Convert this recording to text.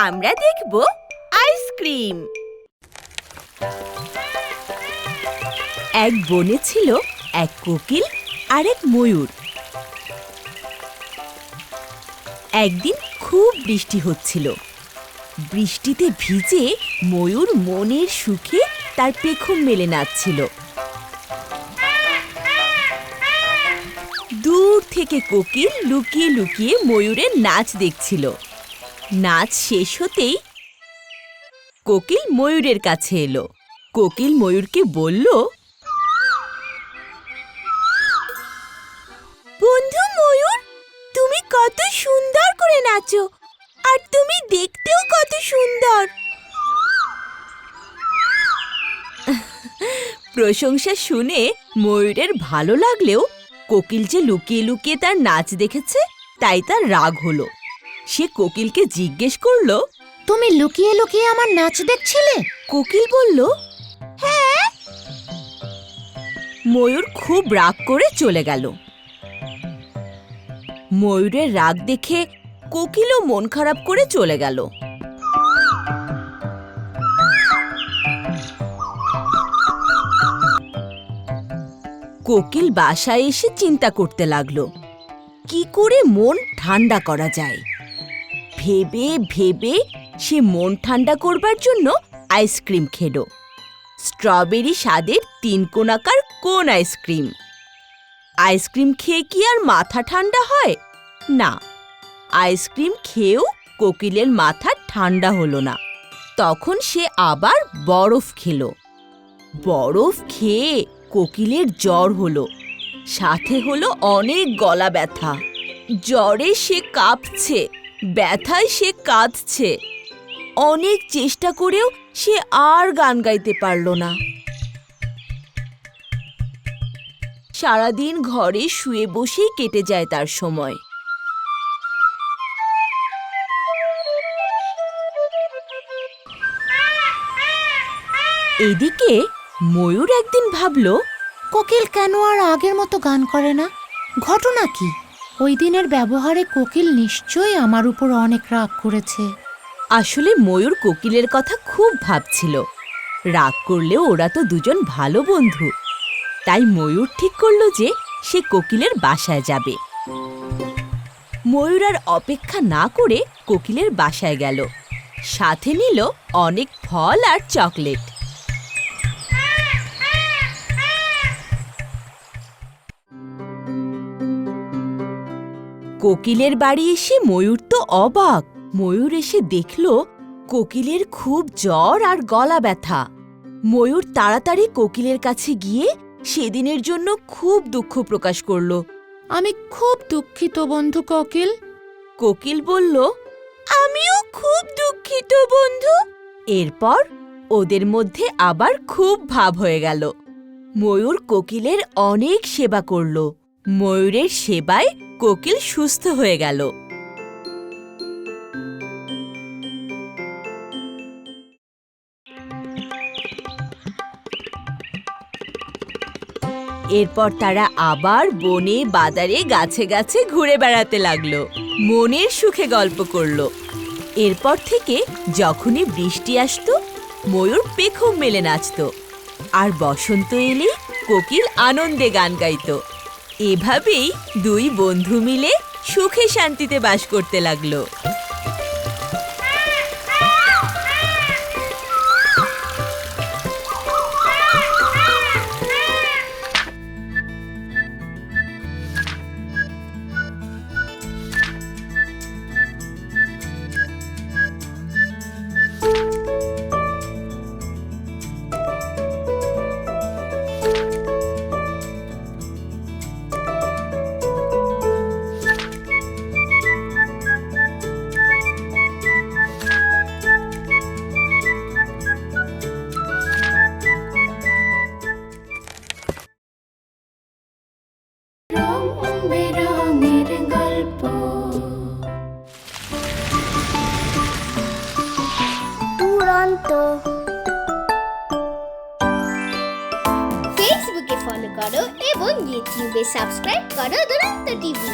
আমরা দেখব আইসক্রিম। এক বনে ছিল এক কোকিল আর এক ময়ূর। একদিন খুব বৃষ্টি হচ্ছিল। বৃষ্টিতে ভিজে ময়ূর মনের সুখে তার পেখম মেলে নাচছিল। দূর থেকে কোকিল লুকিয়ে লুকিয়ে ময়ূরের নাচ দেখছিল। নাচ শেষ হতেই কোকিল ময়ূরের কাছে এলো। কোকিল ময়ূরকে বলল, বন্ধু ময়ূর, তুমি কত সুন্দর করে নাচো, আর তুমি দেখতেও কত সুন্দর। প্রশংসা শুনে ময়ূরের ভালো লাগলেও কোকিল যে লুকিয়ে লুকিয়ে তার নাচ দেখেছে, তাই তার রাগ হলো। সে কোকিলকে জিজ্ঞেস করলো, তুমি লুকিয়ে লুকিয়ে আমার নাচ দেখছিলে? কোকিল বলল, হ্যাঁ। ময়ূর খুব রাগ করে চলে গেল। ময়ূরের রাগ দেখে কোকিলও মন খারাপ করে চলে গেল। কোকিল বাসায় এসে চিন্তা করতে লাগলো, কি করে মন ঠান্ডা করা যায়। ভেবে ভেবে সে মন ঠান্ডা করবার জন্য আইসক্রিম খেলো। স্ট্রবেরি স্বাদের 3 কোণাকার কোন আইসক্রিম। আইসক্রিম খেয়ে কি আর মাথা ঠান্ডা হয়? না, আইসক্রিম খেয়েও কোকিলের মাথা ঠান্ডা হলো না। তখন সে আবার বরফ খেলো। বরফ খেয়ে কোকিলের জ্বর হলো, সাথে হলো অনেক গলা ব্যথা। জ্বরে সে কাঁপছে, ব্যথায় সে কাঁদছে। অনেক চেষ্টা করেও সে আর গান গাইতে পারল না। সারাদিন ঘরে শুয়ে বসেই কেটে যায় তার সময়। এদিকে ময়ূর একদিন ভাবল, কোকিল কেন আর আগের মতো গান করে না? ঘটনা কি? ওই দিনের ব্যবহারে কোকিল নিশ্চয়ই আমার উপর অনেক রাগ করেছে। আসলে ময়ূর কোকিলের কথা খুব ভাবছিল। রাগ করলেও ওরা তো দুজন ভালো বন্ধু। তাই ময়ূর ঠিক করলো যে সে কোকিলের বাসায় যাবে। ময়ূর আর অপেক্ষা না করে কোকিলের বাসায় গেল। সাথে নিল অনেক ফল আর চকলেট। কোকিলের বাড়ি এসে ময়ূর তো অবাক। ময়ূর এসে দেখল কোকিলের খুব জ্বর আর গলা ব্যথা। ময়ূর তাড়াতাড়ি কোকিলের কাছে গিয়ে সেদিনের জন্য খুব দুঃখ প্রকাশ করল। আমি খুব দুঃখিত বন্ধু কোকিল। কোকিল বলল, আমিও খুব দুঃখিত বন্ধু। এরপর ওদের মধ্যে আবার খুব ভাব হয়ে গেল। ময়ূর কোকিলের অনেক সেবা করল। ময়ূরের সেবায় কোকিল সুস্থ হয়ে গেল। এরপর তারা আবার বনে বাজারে গাছে গাছে ঘুরে বেড়াতে লাগলো। মনের সুখে গল্প করলো। এরপর থেকে যখনই বৃষ্টি আসতো, ময়ূর পেখম মেলে নাচতো। আর বসন্ত এলে কোকিল আনন্দে গান গাইতো। এভাবেই 2 বন্ধু মিলে সুখে শান্তিতে বাস করতে লাগলো। ফেসবুকে ফলো করো এবং ইউটিউবে সাবস্ক্রাইব করো দুরন্ত টিভি।